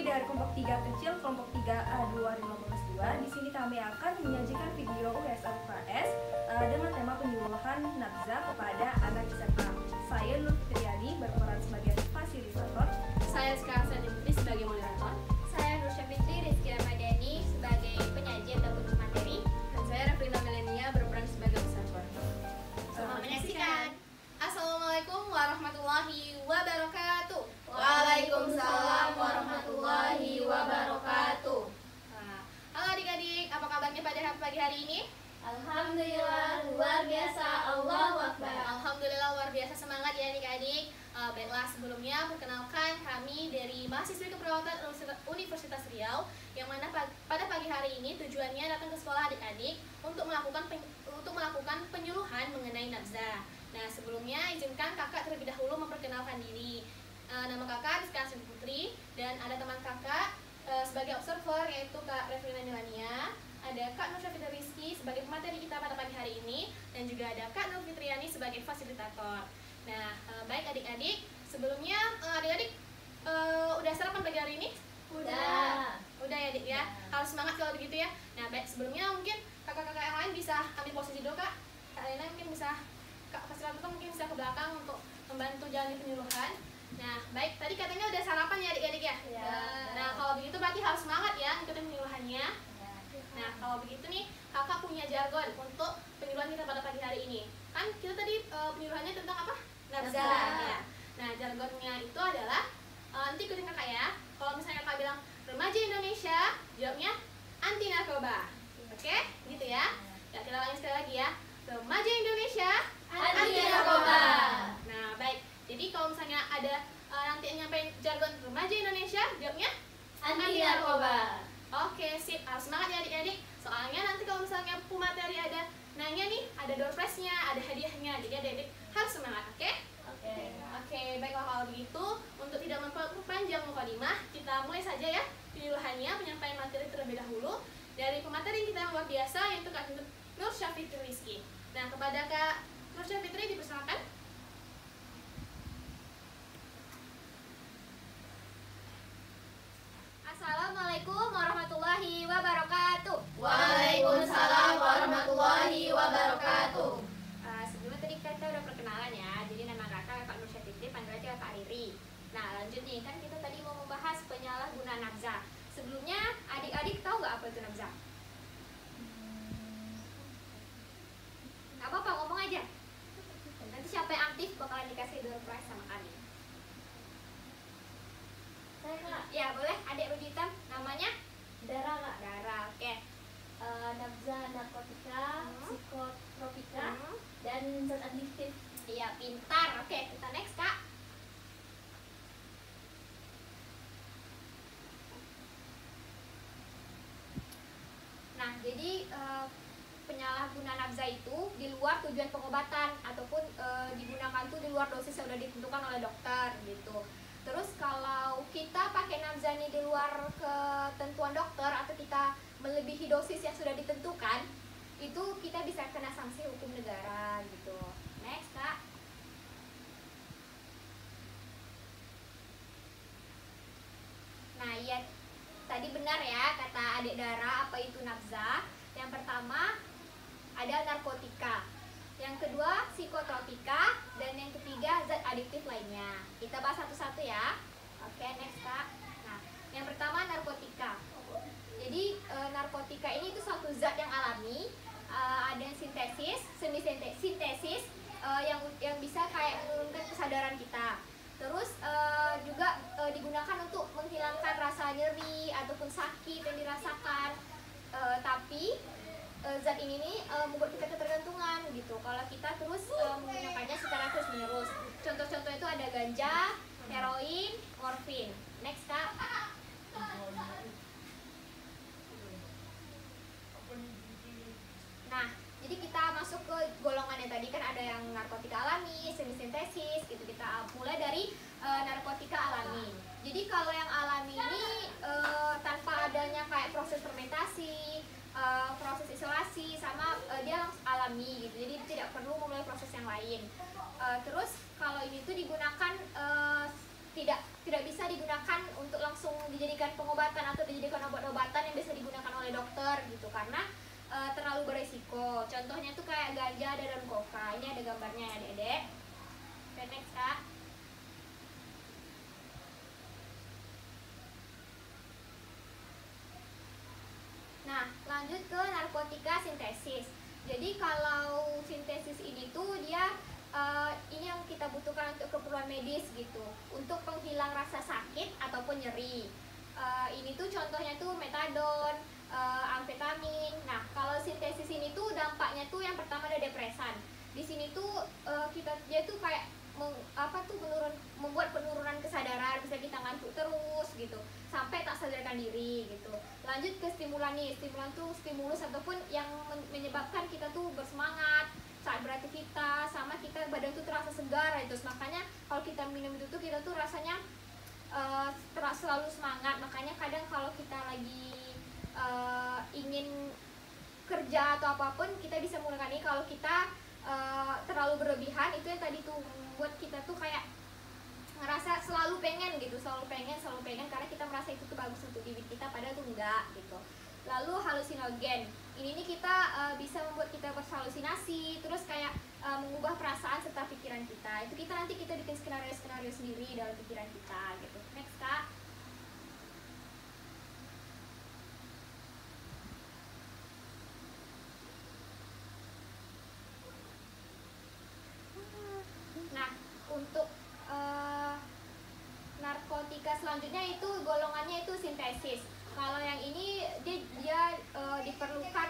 dari kelompok 3 kecil, kelompok 3A 2018-2. Di sini kami akan menyajikan video USL UKS dengan tema penyuluhan nafza kepada anak SMA. Saya Nur Fitriani berperan sebagai fasilitator. Saya sekarang Putri sebagai moderator. Saya Nur Syafitri Rizky Ramadhani sebagai penyaji atau penulis materi. Dan saya Rafrina Melania berperan sebagai observer. Selamat menyaksikan. Assalamualaikum warahmatullahi wabarakatuh. Waalaikumsalam warahmatullahi wabarakatuh. Halo adik-adik, apa kabarnya pada pagi hari ini? Alhamdulillah luar biasa, Allahu Akbar. Alhamdulillah luar biasa, semangat ya adik-adik. Baiklah, sebelumnya perkenalkan kami dari mahasiswi keperawatan Universitas Riau yang mana pada pagi hari ini tujuannya datang ke sekolah adik-adik untuk melakukan penyuluhan mengenai nafza. Nah, sebelumnya izinkan kakak terlebih dahulu memperkenalkan diri. Nama kakak Rizky Putri dan ada teman kakak sebagai observer yaitu Kak Rafrina Melania. Ada Kak Nur Syafitri Rizky sebagai pemateri kita pada pagi hari ini, dan juga ada Kak Nur Fitriani sebagai fasilitator. Nah, baik adik-adik, sebelumnya adik-adik udah sarapan pagi hari ini? Udah ya adik ya, harus semangat kalau begitu ya. Nah, baik, sebelumnya mungkin kakak-kakak yang lain bisa ambil posisi dulu Kak. Kak Lena mungkin bisa, Kak fasilitator mungkin bisa ke belakang untuk membantu jalani penyuluhan. Nah, baik, tadi katanya udah sarapan ya adik-adik ya? Ya. Nah, kalau begitu berarti harus semangat ya ikutin penyuluhannya. Nah, kalau begitu nih, kakak punya jargon untuk penyuluhan kita pada pagi hari ini. Kan kita tadi penyuluhannya tentang apa? Nafza ya. Nah, jargonnya itu adalah nanti ikutin kakak ya. Kalau misalnya kakak bilang remaja Indonesia, jawabnya anti narkoba. Oke? Gitu ya. Ya, kita ulangi sekali lagi ya. Remaja Indonesia anti narkoba. Nah, baik. Jadi kalau misalnya ada nanti nyampein jargon remaja Indonesia, jawabnya Anti narkoba. Oke, sip. Harus semangat ya adik-adik. Soalnya nanti kalau misalnya pemateri ada nanya nih, ada door prize-nya, ada hadiahnya. Jadi adik-adik harus semangat, oke? Oke, baiklah kalau begitu. Untuk tidak memperpanjang mukadimah, kita mulai saja ya penyuluhannya, penyampaian materi terlebih dahulu dari pemateri kita yang luar biasa, yaitu Kak Nur Syafitri Rizky. Nah, kepada Kak Nur Syafitri dipersilakan. Assalamualaikum warahmatullahi wabarakatuh. Waalaikumsalam warahmatullahi wabarakatuh. Sebelumnya tadi kita udah perkenalan ya. Jadi nama kakak Kak Nur Syafitri, panggil aja Kak Riri. Nah, lanjut nih, kan kita tadi mau membahas penyalahgunaan nafza. Sebelumnya adik-adik tahu nggak apa itu nafza? Nggak apa-apa, ngomong aja. Nanti siapa yang aktif bakalan dikasih door prize sama kami. Saya Kak. Ya boleh, adik baju hitam. Namanya? Dara Kak. Dara, oke. Nafza, narkotika, psikotropika, dan zat adiktif. Iya, pintar. Oke, kita next Kak. Nah, jadi penyalahgunaan nafza itu di luar tujuan pengobatan ataupun digunakan tuh di luar dosis yang sudah ditentukan oleh dokter gitu. Terus kalau kita pakai nafza nih di luar ketentuan dokter atau kita melebihi dosis yang sudah ditentukan, itu kita bisa kena sanksi hukum negara gitu. Next Kak. Nah iya, tadi benar ya kata adik Dara apa itu nafza. Yang pertama ada narkotika, yang kedua psikotropika, dan yang ketiga zat adiktif lainnya. Kita bahas satu-satu ya. Oke, next Kak. Nah, yang pertama narkotika. Jadi narkotika ini itu suatu zat yang alami, ada yang sintesis, semi sintesis yang bisa kayak menurunkan kesadaran kita. Terus juga digunakan untuk menghilangkan rasa nyeri ataupun sakit yang dirasakan. Tapi zat ini nih membuat kita ketergantungan gitu kalau kita terus menggunakannya secara terus menerus. Contoh-contoh itu ada ganja, heroin, morfin. Next Kak. Nah, jadi kita masuk ke golongannya tadi kan ada yang narkotika alami, semi-sintesis gitu. Kita mulai dari narkotika alami. Jadi kalau yang alami ini tanpa adanya kayak proses fermentasi, proses isolasi, sama dia langsung alami gitu. Jadi tidak perlu memulai proses yang lain. Terus kalau ini tuh digunakan tidak bisa digunakan untuk langsung dijadikan pengobatan atau dijadikan obat-obatan yang bisa digunakan oleh dokter gitu, karena terlalu beresiko. Contohnya tuh kayak ganja dan koka. Ini ada gambarnya ya adik-adik. Oke, next Kak. Nah, lanjut ke narkotika sintesis. Jadi kalau sintesis ini tuh dia ini yang kita butuhkan untuk keperluan medis gitu, untuk penghilang rasa sakit ataupun nyeri. Ini tuh contohnya tuh metadon, amfetamin. Nah, kalau sintesis ini tuh dampaknya tuh yang pertama ada depresan. Di sini tuh dia tuh kayak membuat penurunan kesadaran, bisa kita ngantuk terus gitu, sampai tak sadarkan diri gitu. Lanjut ke stimulan nih. Stimulan tuh stimulus ataupun yang menyebabkan kita tuh bersemangat saat beraktivitas, sama kita badan tuh terasa segar gitu. Makanya kalau kita minum itu tuh kita tuh rasanya selalu semangat. Makanya kadang kalau kita lagi ingin kerja atau apapun, kita bisa menggunakan ini. Kalau kita terlalu berlebihan, itu yang tadi tuh membuat kita tuh kayak ngerasa selalu pengen gitu, selalu pengen karena kita merasa itu tuh bagus untuk diri kita, padahal tuh enggak gitu. Lalu halusinogen, ini nih kita bisa membuat kita berhalusinasi, terus kayak mengubah perasaan serta pikiran kita. Itu nanti kita bikin skenario sendiri dalam pikiran kita gitu. Next Kak. Nah, untuk narkotika selanjutnya itu golongannya itu sintesis. Kalau yang ini dia diperlukan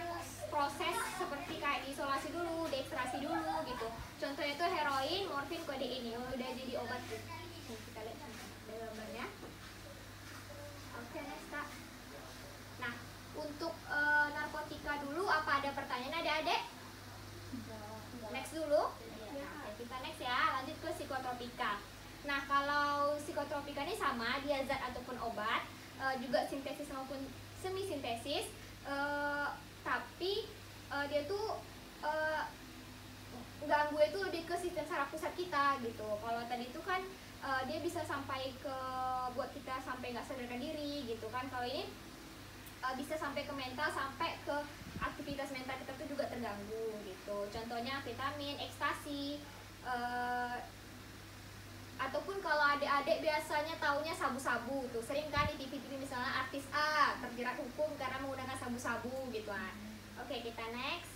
proses seperti kayak diisolasi dulu, diekstraksi dulu gitu. Contohnya itu heroin, morfin, kodein. Udah jadi obat tuh. Kita lihat ada gambarnya. Oke, next Kak. Nah, untuk narkotika dulu, apa ada pertanyaan adik-adik? Next dulu. Oke, kita next ya. Lanjut ke psikotropika. Nah, kalau psikotropika ini sama, dia zat ataupun obat, juga sintesis maupun semi sintesis, tapi dia tuh ganggu itu lebih ke sistem saraf pusat kita gitu. Kalau tadi itu kan dia bisa sampai ke buat kita sampai nggak sadarkan diri gitu kan. Kalau ini bisa sampai ke mental, sampai ke aktivitas mental kita tuh juga terganggu gitu. Contohnya vitamin, ekstasi, ataupun kalau adik-adik biasanya taunya sabu-sabu tuh, sering kan di TV misalnya artis A terjerat hukum karena menggunakan sabu-sabu gitu kan. Oke, kita next.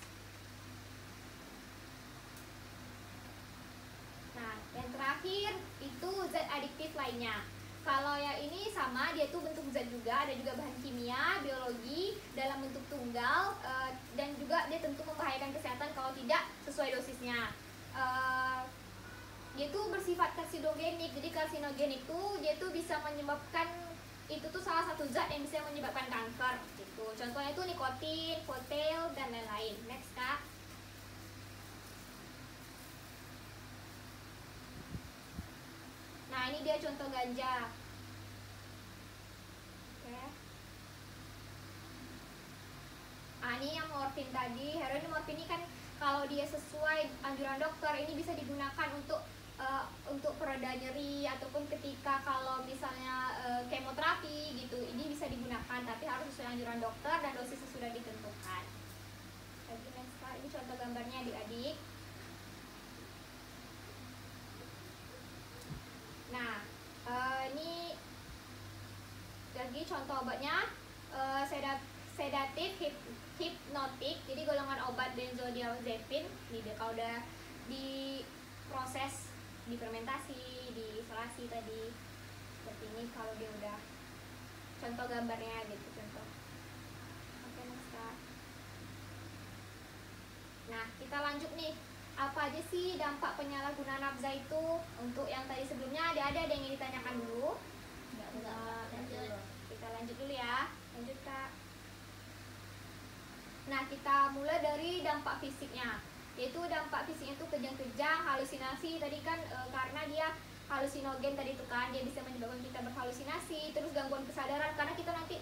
Nah, yang terakhir itu zat adiktif lainnya. Kalau yang ini sama, dia tuh bentuk zat juga, ada juga bahan kimia, biologi dalam bentuk tunggal, dan juga dia tentu membahayakan kesehatan kalau tidak sesuai dosisnya. Dia tuh bersifat karsinogenik. Jadi karsinogenik tuh dia tuh bisa menyebabkan, itu tuh salah satu zat yang bisa menyebabkan kanker gitu. Contohnya tuh nikotin, voltail, dan lain-lain. Next Kak. Nah, ini dia contoh ganja. Oke. Ah, ini yang morfin tadi. Heroin, morfin ini kan kalau dia sesuai anjuran dokter, ini bisa digunakan untuk pereda nyeri, ataupun ketika kalau misalnya kemoterapi gitu, ini bisa digunakan, tapi harus sesuai anjuran dokter dan dosisnya sudah ditentukan. Ini contoh gambarnya adik-adik. Nah, ini lagi contoh obatnya, sedatif, hipnotik. Jadi golongan obat benzodiazepin. Ini dia kalau udah diproses, difermentasi, diisolasi tadi seperti ini. Kalau dia udah, contoh gambarnya gitu, contoh. Oke, next. Nah, kita lanjut nih. Apa aja sih dampak penyalahgunaan nafza itu? Untuk yang tadi sebelumnya ada yang ingin ditanyakan dulu? Lanjut. Kita lanjut dulu ya. Lanjut Kak. Nah, kita mulai dari dampak fisiknya. Yaitu dampak fisiknya itu kejang-kejang, halusinasi. Tadi kan karena dia halusinogen tadi itu kan, dia bisa menyebabkan kita berhalusinasi. Terus gangguan kesadaran, karena kita nanti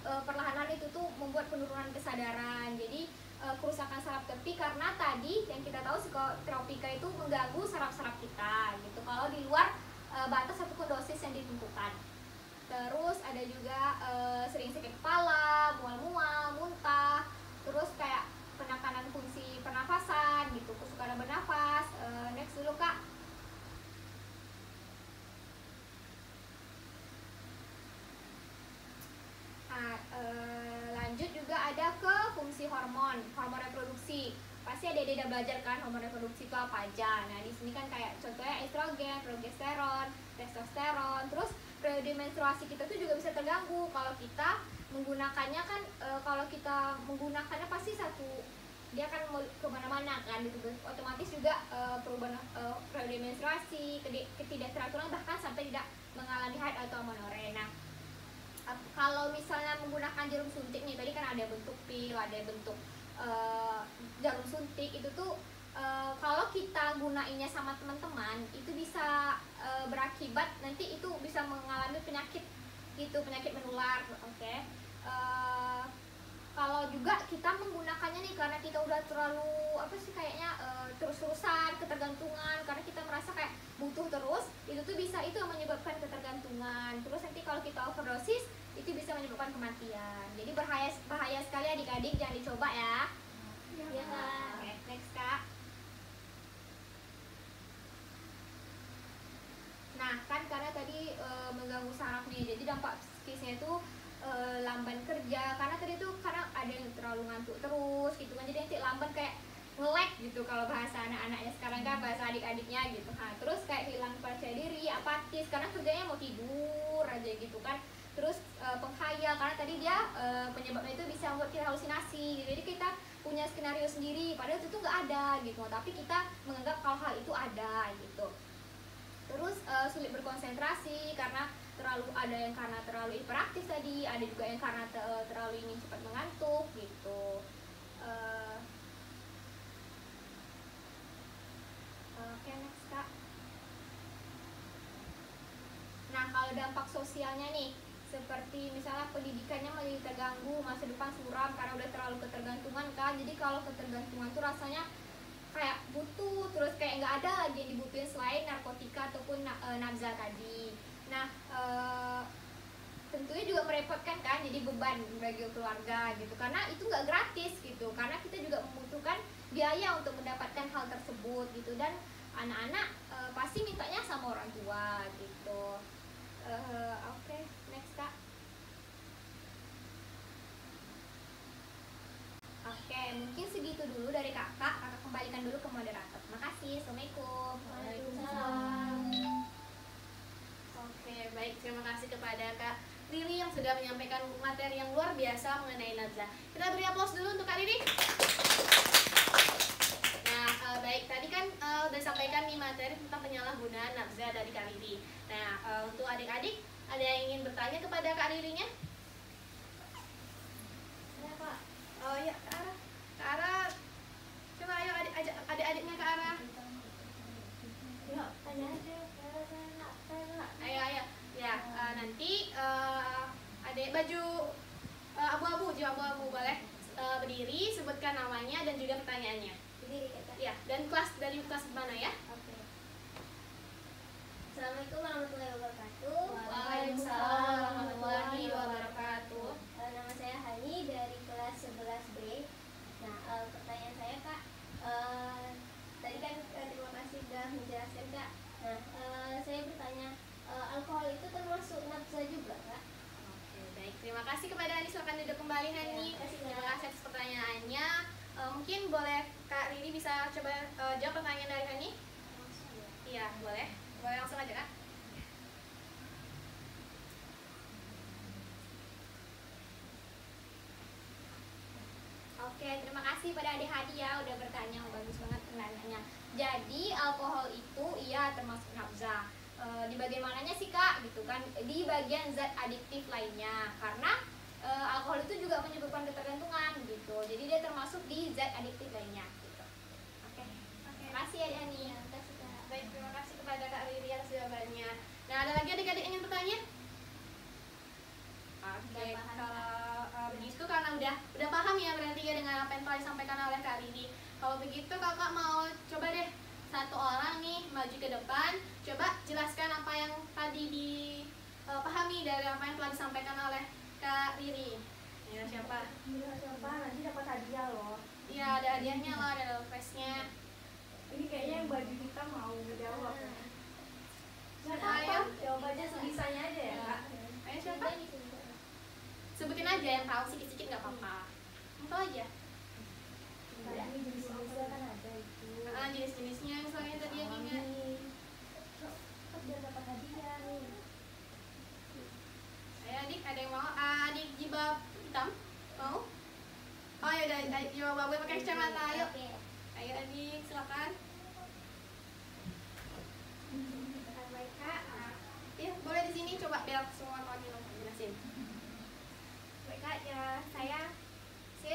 perlahan-lahan itu tuh membuat penurunan kesadaran. Jadi kerusakan saraf tepi, karena tadi yang kita tahu psikotropika itu mengganggu saraf-saraf kita gitu. Kalau di luar batas ataupun dosis yang ada juga sering sakit kepala, mual-mual, muntah, terus kayak penekanan fungsi pernafasan gitu, kesukaran bernafas. Next dulu Kak. Nah, lanjut juga ada ke fungsi hormon reproduksi. Pasti ada udah belajar kan hormon reproduksi itu apa aja. Nah, di sini kan kayak contohnya estrogen, progesteron, testosteron. Terus periode menstruasi kita tuh juga bisa terganggu kalau kita menggunakannya kan, kalau kita menggunakannya pasti satu, dia kan mau kemana-mana kan gitu, otomatis juga perubahan periode menstruasi, ketidakteraturan, bahkan sampai tidak mengalami haid atau amenorrhea. Nah, kalau misalnya menggunakan jarum suntik nih, tadi kan ada bentuk pil, ada bentuk jarum suntik, itu tuh kalau kita gunainnya sama teman-teman itu bisa berakibat nanti itu bisa mengalami penyakit gitu, penyakit menular. Oke. Kalau juga kita menggunakannya nih karena kita udah terlalu apa sih kayaknya terus-terusan ketergantungan, karena kita merasa kayak butuh terus, itu tuh bisa itu yang menyebabkan ketergantungan. Terus nanti kalau kita overdosis itu bisa menyebabkan kematian. Jadi bahaya sekali adik-adik, jangan dicoba ya. Iya Kak. Oke, next Kak. Nah kan karena tadi mengganggu saraf nih, jadi dampak psikisnya itu lamban kerja, karena tadi tuh karena ada yang terlalu ngantuk terus gitu kan, jadi nanti lamban kayak nge-lag gitu kalau bahasa anak-anaknya sekarang kan, bahasa adik-adiknya gitu. Nah, terus kayak hilang percaya diri, apatis karena kerjanya mau tidur aja gitu kan. Terus penghayal karena tadi dia penyebabnya itu bisa membuat kita halusinasi gitu. Jadi kita punya skenario sendiri padahal itu tuh nggak ada gitu, tapi kita menganggap kalau hal itu ada gitu. Terus sulit berkonsentrasi karena ada yang karena terlalu hiperaktif tadi, ada juga yang karena terlalu ingin cepat mengantuk gitu. Oke, next Kak. Nah, kalau dampak sosialnya nih, seperti misalnya pendidikannya menjadi terganggu, masa depan suram karena udah terlalu ketergantungan kan. Jadi kalau ketergantungan tuh rasanya kayak butuh terus, kayak nggak ada lagi yang dibutuhin selain narkotika ataupun nafza tadi. Nah, tentunya juga merepotkan kan, jadi beban bagi keluarga gitu, karena itu nggak gratis gitu, karena kita juga membutuhkan biaya untuk mendapatkan hal tersebut gitu, dan anak-anak pasti mintanya sama orang tua gitu. Oke, next Kak. Oke, mungkin segitu dulu dari kakak kembalikan dulu ke moderator. Makasih, assalamualaikum. Waalaikumsalam. Oke, baik, terima kasih kepada Kak Riri yang sudah menyampaikan materi yang luar biasa mengenai nafza. Kita beri aplaus dulu untuk Kak Riri. Nah, baik, tadi kan sudah disampaikan nih materi tentang penyalahgunaan nafza dari Kak Riri. Nah, untuk adik-adik, ada yang ingin bertanya kepada Kak Ririnya? Ya Kak. Oh ya, Kak Ara. Kak Ara, coba ayo adik-adiknya Kak Ara. Yuk, tanya aja. Ayo. Ya, nanti adik baju abu-abu boleh berdiri, sebutkan namanya dan juga pertanyaannya. Berdiri Kak. Ya, dan dari kelas mana ya? Oke. Assalamualaikum warahmatullahi wabarakatuh. Waalaikumsalam warahmatullahi wabarakatuh. Nama saya Hani dari kelas 11B. Nah, pertanyaan saya Kak, tadi kan terima kasih sudah menjelaskan Kak. Nah, saya bertanya, alkohol itu termasuk nafza juga Kak? Oke, baik. Terima kasih kepada Hani. Silakan duduk kembali Hani. Terima kasih atas pertanyaannya. Mungkin boleh Kak Riri bisa coba jawab pertanyaan dari Hani? Iya, boleh. Boleh langsung aja Kak. Oke, terima kasih pada adik Hadi ya udah bertanya, bagus banget pertanyaannya. Jadi alkohol itu iya termasuk nafza. Di bagian mananya sih Kak gitu kan? Di bagian zat adiktif lainnya, karena alkohol itu juga menyebabkan ketergantungan gitu. Jadi dia termasuk di zat adiktif lainnya gitu. Oke. Terima kasih ya Yani. Baik, terima kasih kepada Kak Riri atas jawabannya. Nah, ada lagi adik-adik yang ingin bertanya? Oke, kalau begitu karena udah paham ya berarti ya dengan apa yang telah disampaikan oleh Kak Riri. Kalau begitu kakak mau coba deh satu orang nih maju ke depan, coba jelaskan apa yang tadi pahami dari apa yang telah disampaikan oleh Kak Riri. Ya, siapa? Siapa? Nanti dapat hadiah loh. Iya, ada hadiahnya loh, ada face-nya. Ini kayaknya yang baju hitam mau ngejawab. Siapa? Ayo. Jawab aja sebisanya aja ya, Kak. Ayo siapa? Sebutin aja yang tahu sedikit-sedikit nggak apa-apa. Yang tahu aja. Ini jenis-jenisnya kan ada itu. Jenis-jenisnya misalnya tadi yang ingat. Biar dapat hadiah nih. Ayo adik, ada yang mau? Adik jilbab hitam? Mau? Oh ya udah, jilbab babu pakai kacamata, ayo. Ayo adik, silakan. Iya, boleh di sini coba biar semua kawan jelasin. Baik Kak, ya saya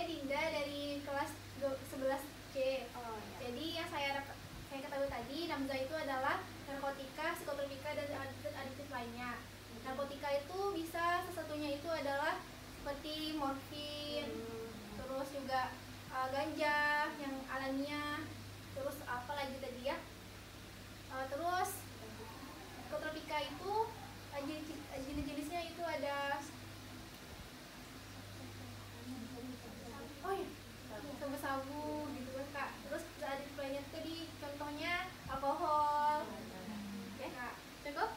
Dinda dari kelas 11C. Oh ya. Jadi yang saya ketahui tadi, nafza itu adalah narkotika, psikotropika, dan adiktif lainnya. Narkotika itu bisa sesatunya itu adalah seperti morfin, terus juga ganja yang alamiah, terus apa lagi tadi ya? Terus psikotropika itu jenis-jenisnya itu ada sabu-sabu gitu kan Kak. Terus ada lainnya tadi contohnya alkohol. Ya Kak. Cukup?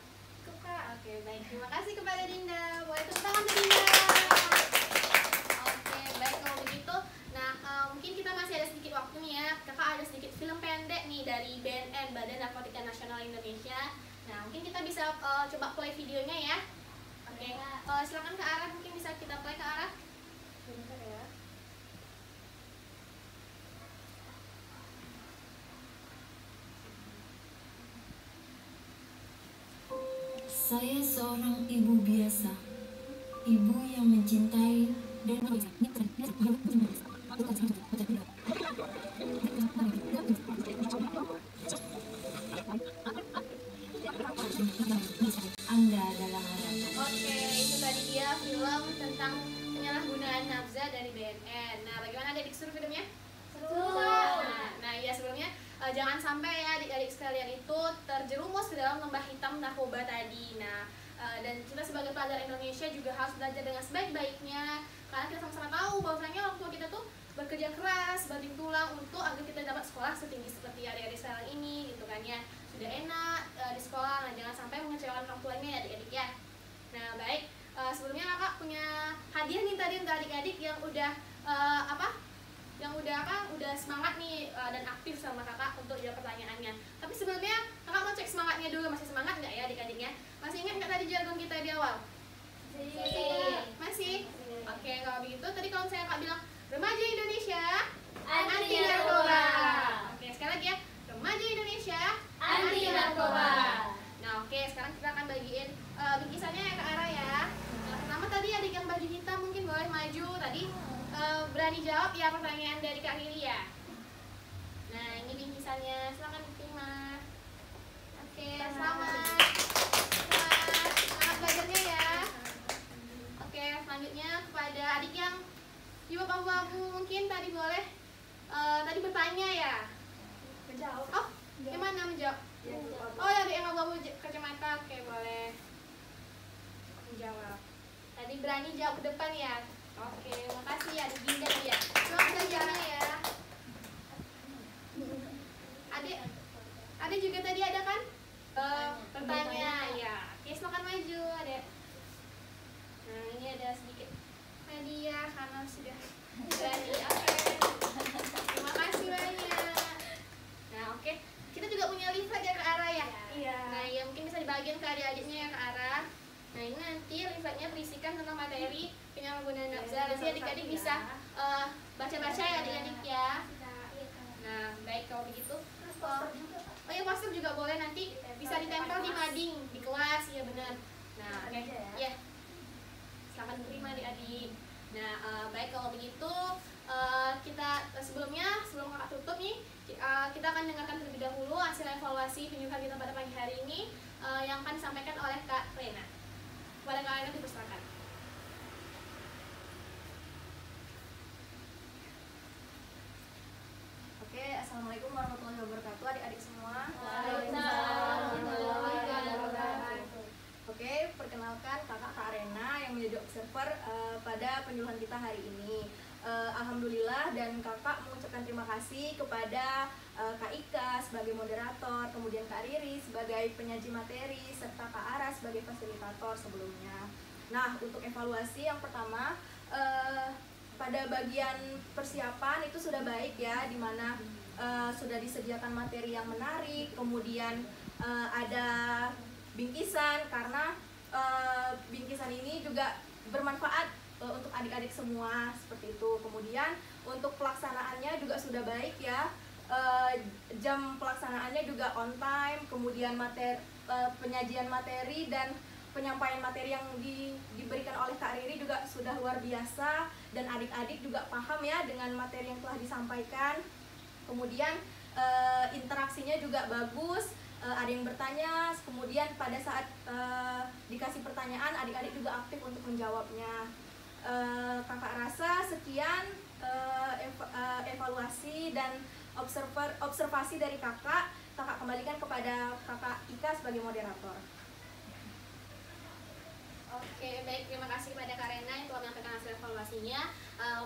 Cukup Kak. Oke, baik. Terima kasih kepada Dinda. Boleh tepuk tangan untuk Dinda. Oke, baik kalau begitu. Nah, mungkin kita masih ada sedikit waktu nih ya. Kakak ada sedikit film pendek nih dari BNN, Badan Narkotika Nasional Indonesia. Nah, mungkin kita bisa coba play videonya ya. Oke, silakan ke arah, mungkin bisa kita play ke arah. Bentar ya. Saya seorang ibu biasa, ibu yang mencintai dan Anda adalah harapan. Oke, itu tadi dia film tentang penyalahgunaan nafza dari BNN. Nah, bagaimana adik seru filmnya? Seru. Nah, ya sebelumnya jangan sampai ya adik-adik sekalian itu terjerumus ke dalam lembah hitam narkoba tadi. Nah, dan kita sebagai pelajar Indonesia juga harus belajar dengan sebaik-baiknya, karena kita sama-sama tahu bahwasanya orang tua kita tuh bekerja keras, banting tulang untuk agar kita dapat sekolah setinggi seperti adik-adik sekarang ini, gitu kan ya. Sudah enak di sekolah, nah jangan sampai mengecewakan orang tuanya ya adik-adik ya. Nah, baik, sebelumnya kakak punya hadiah nih tadi untuk adik-adik yang udah udah semangat nih dan aktif sama kakak untuk jawab pertanyaannya. Tapi sebelumnya kakak mau cek semangatnya dulu, masih semangat nggak ya adik-adiknya? Masih ingat nggak tadi jargon kita di awal? Masih? Oke, kalau begitu tadi kalau misalnya kakak bilang remaja Indonesia anti narkoba. Oke, sekali lagi ya, remaja Indonesia anti narkoba. Nah, oke, sekarang kita akan bagiin bingkisannya ke arah ya. Nah, pertama tadi adik yang baju hitam mungkin boleh maju tadi. Berani jawab ya pertanyaan dari Kak Lili ya. Nah, ini bingkisannya, silakan diterima. Oke, selamat belajarnya ya. Oke, selanjutnya kepada adik yang jawab abu-abu mungkin tadi boleh tadi bertanya ya. Menjawab. Oh, gimana menjawab? Oh ya, adik yang abu-abu kacamata, oke boleh menjawab. Tadi berani jawab ke depan ya. Oke, makasih ya Adik Dinda ya. Selamat belajarnya ya. Adik juga tadi ada kan? Bertanya ya. Oke, silakan maju Adik. Nah, ini ada sedikit hadiah karena sudah berani. Oke. Terima kasih banyak. Nah, oke. Kita juga punya leaflet ya ke arah ya. Iya. Nah, ya mungkin bisa dibagiin ke adik-adiknya yang ke arah. Nah, ini nanti leafletnya berisikan tentang materi penyalahgunaan nafza. Nanti adik-adik bisa baca-baca ya adik-adik ya. Nah, baik kalau begitu. Oh ya, poster juga boleh nanti bisa ditempel di mading di kelas, ya benar. Nah, oke. Ya. Selamat menerima adik-adik. Nah, baik kalau begitu kita sebelum kakak tutup nih, kita akan dengarkan terlebih dahulu hasil evaluasi penyuluhan kita pada pagi hari ini yang akan disampaikan oleh Kak Rena. Kepada Kak Rena dipersilakan. Oke, assalamualaikum warahmatullahi wabarakatuh adik-adik semua. Waalaikumsalam warahmatullahi wabarakatuh. Oke, perkenalkan observer pada penyuluhan kita hari ini. Alhamdulillah, dan kakak mengucapkan terima kasih kepada Kak Ika sebagai moderator, kemudian Kak Riri sebagai penyaji materi, serta Kak Ara sebagai fasilitator sebelumnya. Nah, untuk evaluasi yang pertama, pada bagian persiapan itu sudah baik ya, dimana sudah disediakan materi yang menarik, kemudian ada bingkisan, karena bingkisan ini juga bermanfaat untuk adik-adik semua seperti itu. Kemudian untuk pelaksanaannya juga sudah baik ya, jam pelaksanaannya juga on time, kemudian penyajian materi dan penyampaian materi yang diberikan oleh Kak Riri juga sudah luar biasa, dan adik-adik juga paham ya dengan materi yang telah disampaikan. Kemudian interaksinya juga bagus, ada yang bertanya, kemudian pada saat dikasih pertanyaan adik-adik juga aktif untuk menjawabnya. Kakak rasa sekian evaluasi dan observasi dari kakak kembalikan kepada Kakak Ika sebagai moderator. Oke, baik, terima kasih kepada Kak Rena yang telah menyampaikan hasil evaluasinya.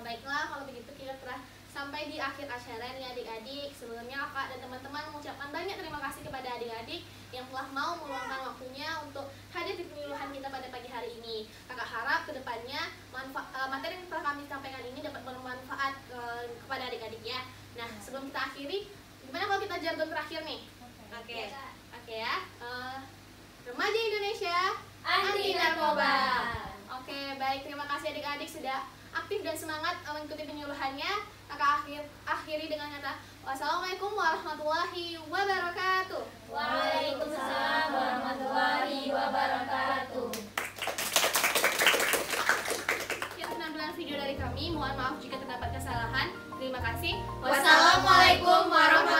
Baiklah, kalau begitu kita telah sampai di akhir acara nih adik-adik. Sebelumnya kakak dan teman-teman mengucapkan banyak terima kasih kepada adik-adik yang telah mau meluangkan waktunya untuk hadir di penyuluhan kita pada pagi hari ini. Kakak harap kedepannya materi yang telah kami sampaikan ini dapat bermanfaat kepada adik-adik ya. Nah, sebelum kita akhiri, gimana kalau kita jargon terakhir nih? Oke ya. Remaja Indonesia anti narkoba. Oke, baik, terima kasih adik-adik sudah aktif dan semangat mengikuti penyuluhannya. Kakak akhiri dengan kata wassalamualaikum warahmatullahi wabarakatuh. Waalaikumsalam warahmatullahi wabarakatuh. Sekian penampilan video dari kami. Mohon maaf jika terdapat kesalahan. Terima kasih. Wassalamualaikum warahmatullahi